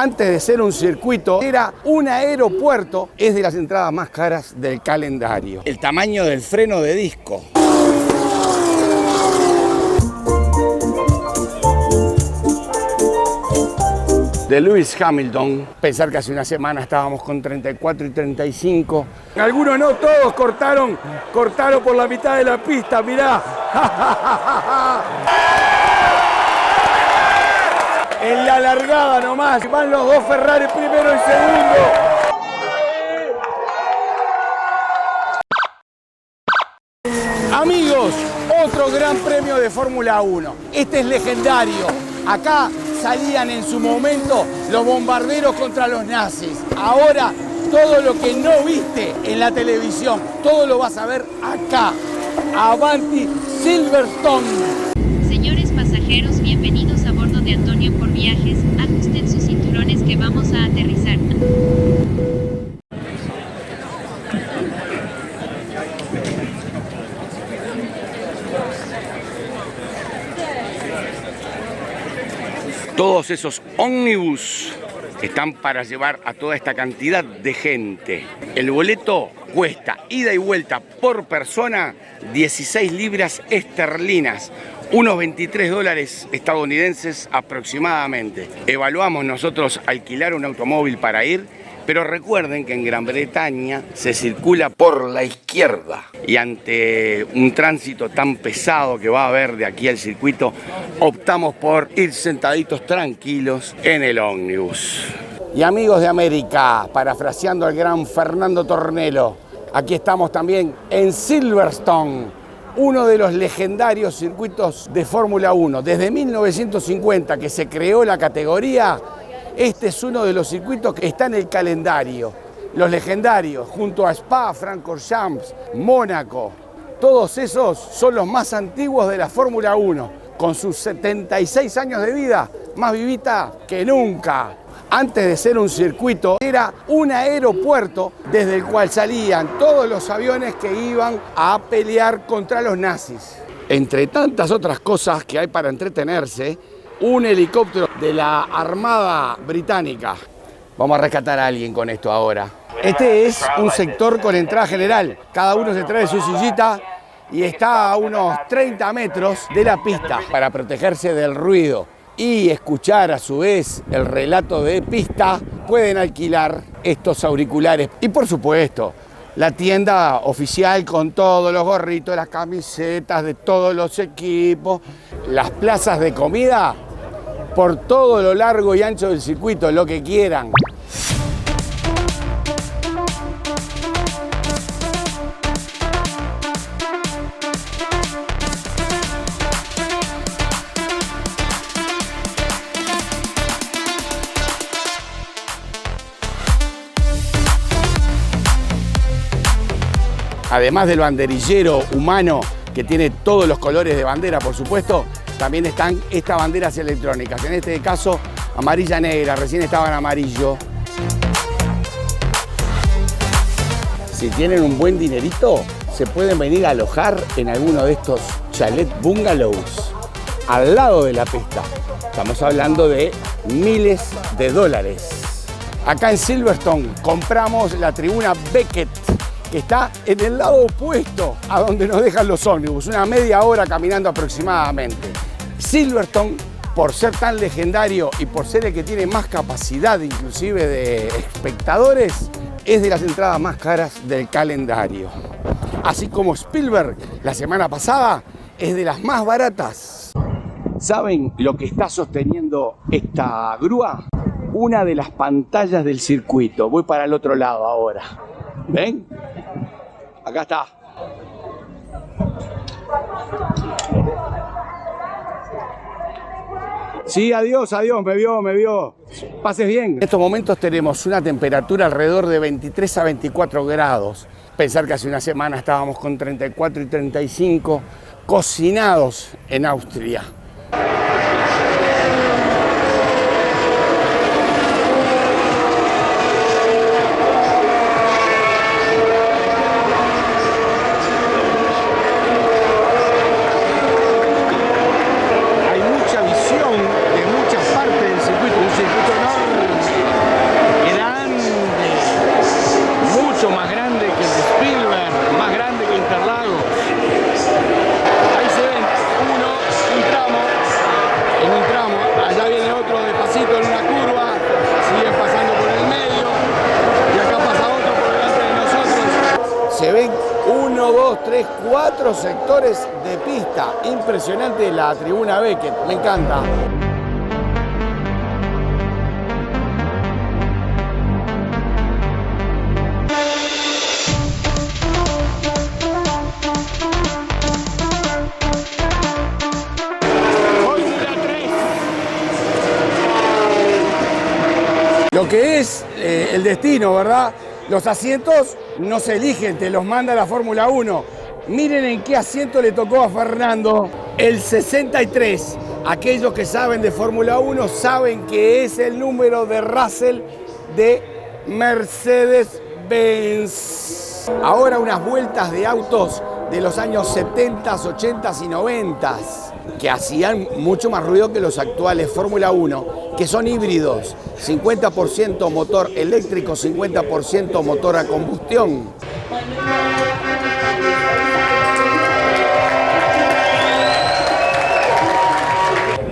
Antes de ser un circuito, era un aeropuerto. Es de las entradas más caras del calendario. El tamaño del freno de disco. De Lewis Hamilton. Pensar que hace una semana estábamos con 34 y 35. Algunos no, todos cortaron por la mitad de la pista, mirá. En la largada nomás, van los dos Ferrari primero y segundo. Amigos, otro gran premio de Fórmula 1. Este es legendario. Acá salían en su momento los bombarderos contra los nazis. Ahora todo lo que no viste en la televisión, todo lo vas a ver acá. Avanti Silverstone. Señores pasajeros, bienvenidos a bordo de Antonio por Viajes. Ajusten sus cinturones que vamos a aterrizar. Todos esos ómnibus están para llevar a toda esta cantidad de gente. El boleto cuesta ida y vuelta por persona 16 libras esterlinas, unos 23 dólares estadounidenses aproximadamente. Evaluamos nosotros alquilar un automóvil para ir, pero recuerden que en Gran Bretaña se circula por la izquierda y ante un tránsito tan pesado que va a haber de aquí al circuito, optamos por ir sentaditos tranquilos en el ómnibus. Y amigos de América, parafraseando al gran Fernando Tornello, aquí estamos también en Silverstone, uno de los legendarios circuitos de Fórmula 1. Desde 1950 que se creó la categoría, este es uno de los circuitos que está en el calendario. Los legendarios, junto a Spa, Francorchamps, Mónaco, todos esos son los más antiguos de la Fórmula 1. Con sus 76 años de vida, más vivita que nunca. Antes de ser un circuito, era un aeropuerto desde el cual salían todos los aviones que iban a pelear contra los nazis. Entre tantas otras cosas que hay para entretenerse, un helicóptero de la Armada Británica. Vamos a rescatar a alguien con esto ahora. Este es un sector con entrada general. Cada uno se trae su sillita y está a unos 30 metros de la pista para protegerse del ruido y escuchar a su vez el relato de pista. Pueden alquilar estos auriculares y por supuesto la tienda oficial con todos los gorritos, las camisetas de todos los equipos, las plazas de comida por todo lo largo y ancho del circuito, lo que quieran. Además del banderillero humano que tiene todos los colores de bandera, por supuesto, también están estas banderas electrónicas. En este caso, amarilla negra, recién estaba en amarillo. Si tienen un buen dinerito, se pueden venir a alojar en alguno de estos chalet bungalows al lado de la pista. Estamos hablando de miles de dólares. Acá en Silverstone compramos la tribuna Beckett, que está en el lado opuesto a donde nos dejan los ómnibus, una media hora caminando aproximadamente. Silverstone, por ser tan legendario y por ser el que tiene más capacidad inclusive de espectadores, es de las entradas más caras del calendario. Así como Spielberg la semana pasada es de las más baratas. ¿Saben lo que está sosteniendo esta grúa? Una de las pantallas del circuito. Voy para el otro lado ahora. ¿Ven? Acá está. Sí, adiós, me vio. Pases bien. En estos momentos tenemos una temperatura alrededor de 23 a 24 grados. Pensar que hace una semana estábamos con 34 y 35 cocinados en Austria. Hay mucha visión de muchas partes del circuito, un circuito enorme. 3, 4 sectores de pista. Impresionante la tribuna Beckett, me encanta. Lo que es el destino, ¿verdad? Los asientos no se eligen, te los manda la Fórmula 1. Miren en qué asiento le tocó a Fernando. El 63. Aquellos que saben de Fórmula 1 saben que es el número de Russell de Mercedes-Benz. Ahora unas vueltas de autos de los años 70, 80 y 90 que hacían mucho más ruido que los actuales Fórmula 1, que son híbridos, 50% motor eléctrico, 50% motor a combustión.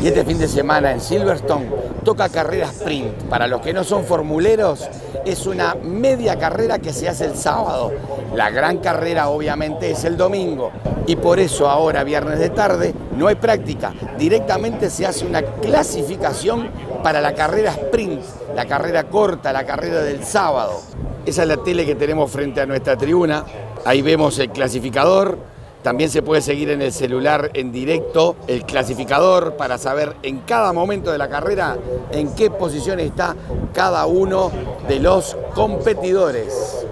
Y este fin de semana en Silverstone toca carrera sprint. Para los que no son formuleros, es una media carrera que se hace el sábado. La gran carrera obviamente es el domingo. Y por eso ahora, viernes de tarde, no hay práctica. Directamente se hace una clasificación para la carrera sprint, la carrera corta, la carrera del sábado. Esa es la tele que tenemos frente a nuestra tribuna. Ahí vemos el clasificador. También se puede seguir en el celular en directo el clasificador para saber en cada momento de la carrera en qué posición está cada uno de los competidores.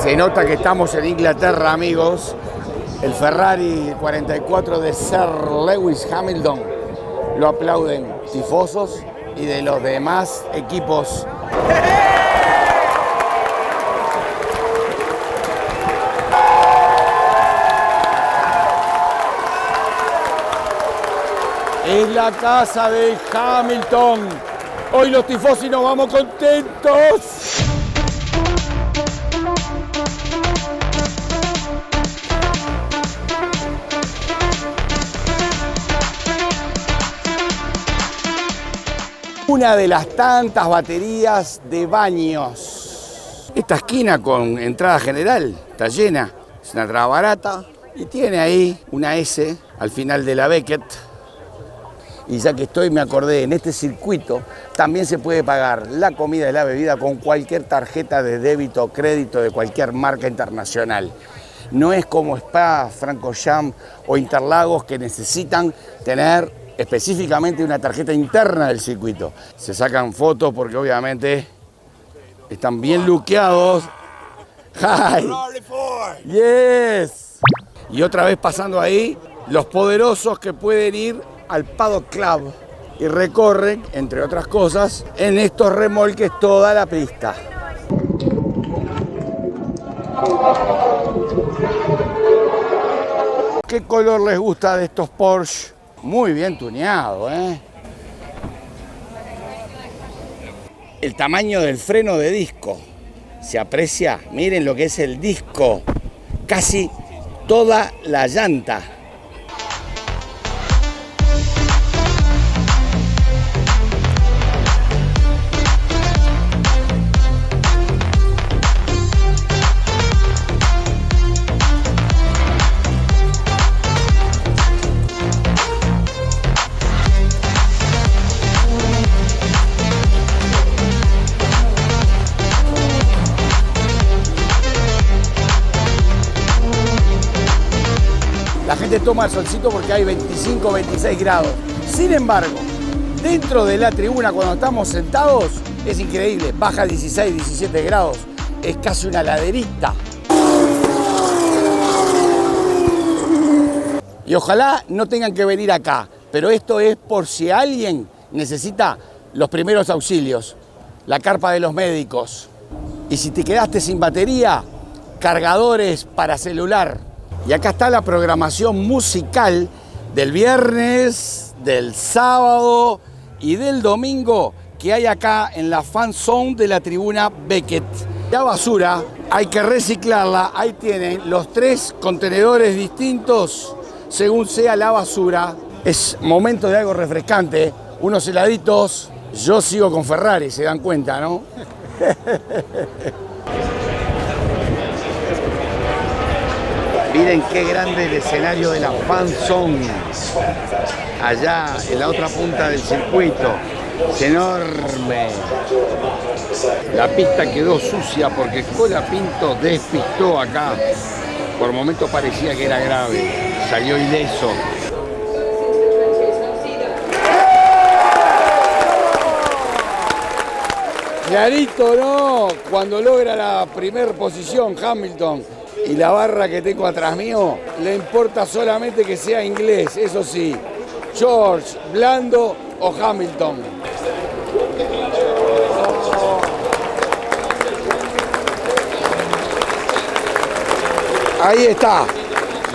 Se nota que estamos en Inglaterra, amigos. El Ferrari 44 de Sir Lewis Hamilton lo aplauden tifosos y de los demás equipos. Es la casa de Hamilton. Hoy los tifosi nos vamos contentos. Una de las tantas baterías de baños. Esta esquina con entrada general está llena. Es una entrada barata y tiene ahí una S al final de la Beckett. Y ya que estoy, me acordé, en este circuito también se puede pagar la comida y la bebida con cualquier tarjeta de débito o crédito de cualquier marca internacional. No es como Spa, Francorchamps o Interlagos que necesitan tener específicamente una tarjeta interna del circuito. Se sacan fotos porque obviamente están bien luqueados. ¡Hi! ¡Yes! Y otra vez pasando ahí, los poderosos que pueden ir al Paddock Club y recorren, entre otras cosas, en estos remolques toda la pista. ¿Qué color les gusta de estos Porsche? Muy bien tuneado, ¿eh? El tamaño del freno de disco se aprecia. Miren lo que es el disco, casi toda la llanta. La gente toma el solcito porque hay 25, 26 grados. Sin embargo, dentro de la tribuna cuando estamos sentados es increíble. Baja 16, 17 grados. Es casi una laderita. Y ojalá no tengan que venir acá. Pero esto es por si alguien necesita los primeros auxilios. La carpa de los médicos. Y si te quedaste sin batería, cargadores para celular. Y acá está la programación musical del viernes, del sábado y del domingo que hay acá en la fan zone de la tribuna Beckett. La basura hay que reciclarla. Ahí tienen los 3 contenedores distintos según sea la basura. Es momento de algo refrescante, unos heladitos. Yo sigo con Ferrari, se dan cuenta, ¿no? Miren qué grande el escenario de la Fan Zone. Allá en la otra punta del circuito. Es enorme. La pista quedó sucia porque Colapinto despistó acá. Por momentos parecía que era grave. Salió ileso. Clarito, ¿no? Cuando logra la primera posición Hamilton y la barra que tengo atrás mío, le importa solamente que sea inglés, eso sí. George, Blando o Hamilton. Ahí está,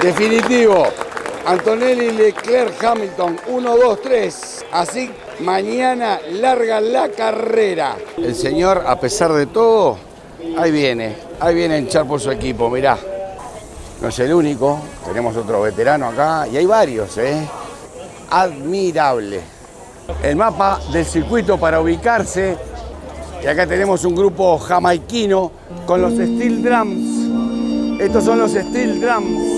definitivo. Antonelli, Leclerc, Hamilton, 1, 2, 3. Así mañana larga la carrera. El señor, a pesar de todo, ahí viene a hinchar por su equipo, mirá. No es el único, tenemos otro veterano acá y hay varios, Admirable. El mapa del circuito para ubicarse. Y acá tenemos un grupo jamaiquino con los Steel Drums. Estos son los Steel Drums.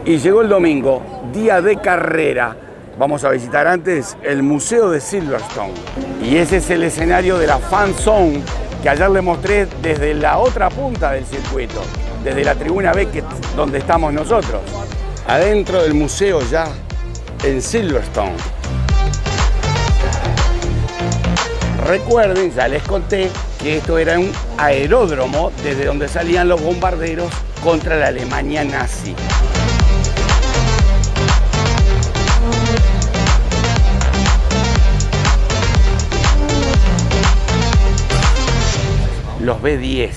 Y llegó el domingo, día de carrera. Vamos a visitar antes el Museo de Silverstone. Y ese es el escenario de la Fan Zone que ayer les mostré desde la otra punta del circuito, desde la tribuna Beckett, donde estamos nosotros. Adentro del museo ya en Silverstone. Recuerden, ya les conté que esto era un aeródromo desde donde salían los bombarderos contra la Alemania nazi. Los B10.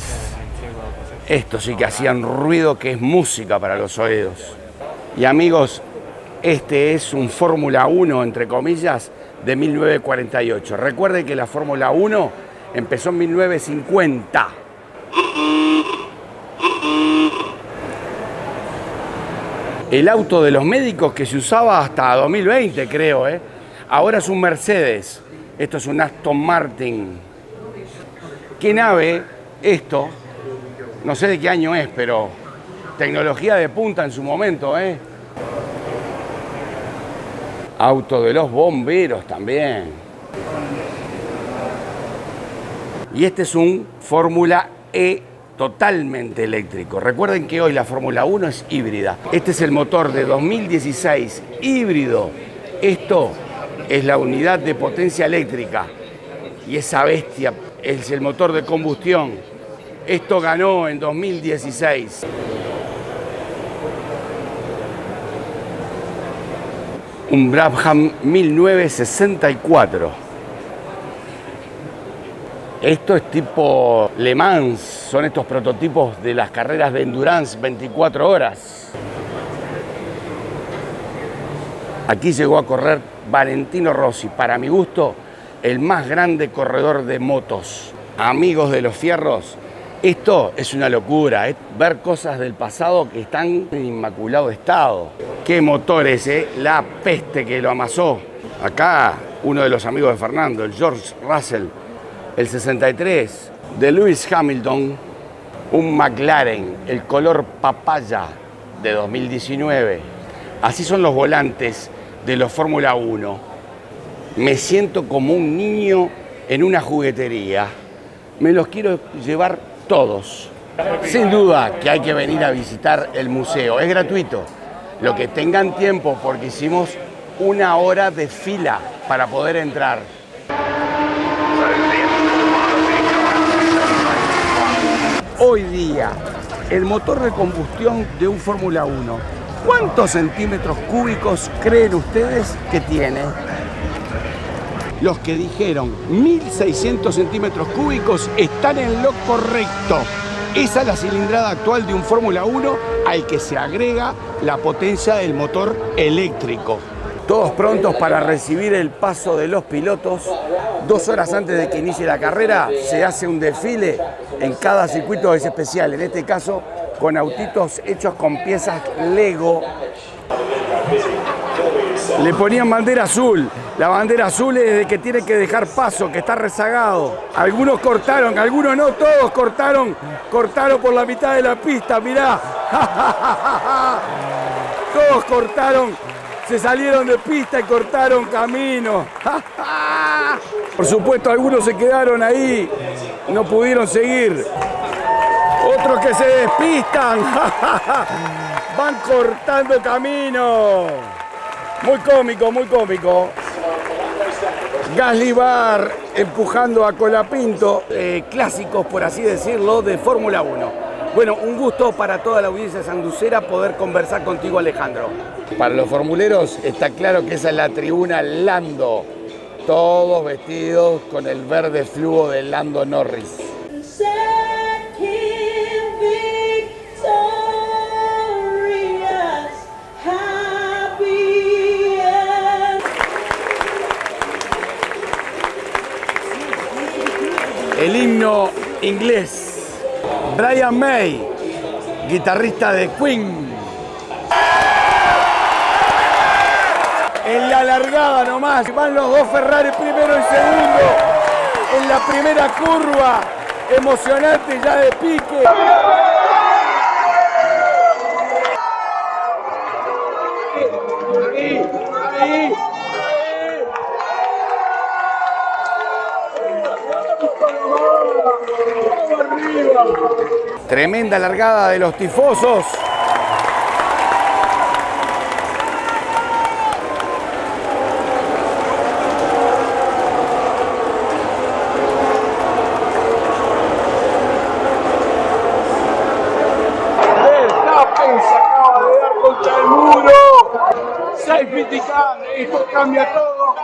Estos sí que hacían ruido, que es música para los oídos. Y amigos, este es un Fórmula 1, entre comillas, de 1948. Recuerden que la Fórmula 1 empezó en 1950. El auto de los médicos que se usaba hasta 2020, creo, Ahora es un Mercedes. Esto es un Aston Martin. ¿Qué nave? Esto, no sé de qué año es, pero tecnología de punta en su momento, Auto de los bomberos también. Y este es un Fórmula E totalmente eléctrico. Recuerden que hoy la Fórmula 1 es híbrida. Este es el motor de 2016 híbrido. Esto es la unidad de potencia eléctrica. Y esa bestia es el motor de combustión. Esto ganó en 2016. Un Brabham 1964. Esto es tipo Le Mans. Son estos prototipos de las carreras de endurance 24 horas. Aquí llegó a correr Valentino Rossi. Para mi gusto, el más grande corredor de motos. Amigos de los fierros, esto es una locura, ver cosas del pasado que están en inmaculado estado. Qué motores, la peste que lo amasó. Acá uno de los amigos de Fernando, el George Russell, el 63, de Lewis Hamilton, un McLaren, el color papaya de 2019. Así son los volantes de los Fórmula 1. Me siento como un niño en una juguetería. Me los quiero llevar todos. Sin duda que hay que venir a visitar el museo. Es gratuito. Lo que tengan tiempo, porque hicimos 1 hora de fila para poder entrar. Hoy día, el motor de combustión de un Fórmula 1, ¿cuántos centímetros cúbicos creen ustedes que tiene? Los que dijeron 1.600 centímetros cúbicos están en lo correcto. Esa es la cilindrada actual de un Fórmula 1 al que se agrega la potencia del motor eléctrico. Todos prontos para recibir el paso de los pilotos. 2 horas antes de que inicie la carrera se hace un desfile. En cada circuito es especial, en este caso con autitos hechos con piezas Lego. Le ponían bandera azul. La bandera azul es de que tiene que dejar paso, que está rezagado. Algunos cortaron, algunos no, todos cortaron por la mitad de la pista, mirá. Todos cortaron, se salieron de pista y cortaron camino. Por supuesto, algunos se quedaron ahí, no pudieron seguir. Otros que se despistan, van cortando camino. Muy cómico, muy cómico. Gasly Bar empujando a Colapinto, clásicos por así decirlo de Fórmula 1. Bueno, un gusto para toda la audiencia sanducera poder conversar contigo, Alejandro. Para los formuleros está claro que esa es la tribuna Lando, todos vestidos con el verde fluo de Lando Norris. El himno inglés. Brian May, guitarrista de Queen. En la largada nomás, van los dos Ferrari primero y segundo. En la primera curva, emocionante ya de pique. Ahí. Tremenda largada de los tifosos. Verstappen se acaba de dar contra el muro. Safety car, esto cambia todo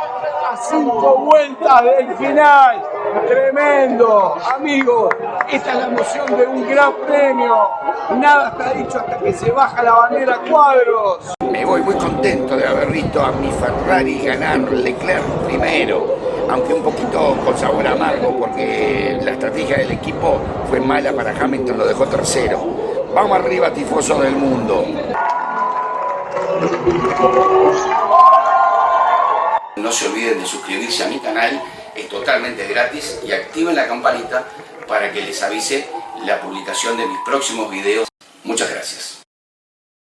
a 5 vueltas del final. Tremendo, amigos, esta es la emoción de un gran premio. Nada está dicho hasta que se baja la bandera a cuadros. Me voy muy contento de haber visto a mi Ferrari ganar Leclerc primero, aunque un poquito con sabor amargo, porque la estrategia del equipo fue mala para Hamilton, lo dejó tercero. Vamos arriba, tifosos del mundo. No se olviden de suscribirse a mi canal, es totalmente gratis, y activen la campanita para que les avise la publicación de mis próximos videos. Muchas gracias.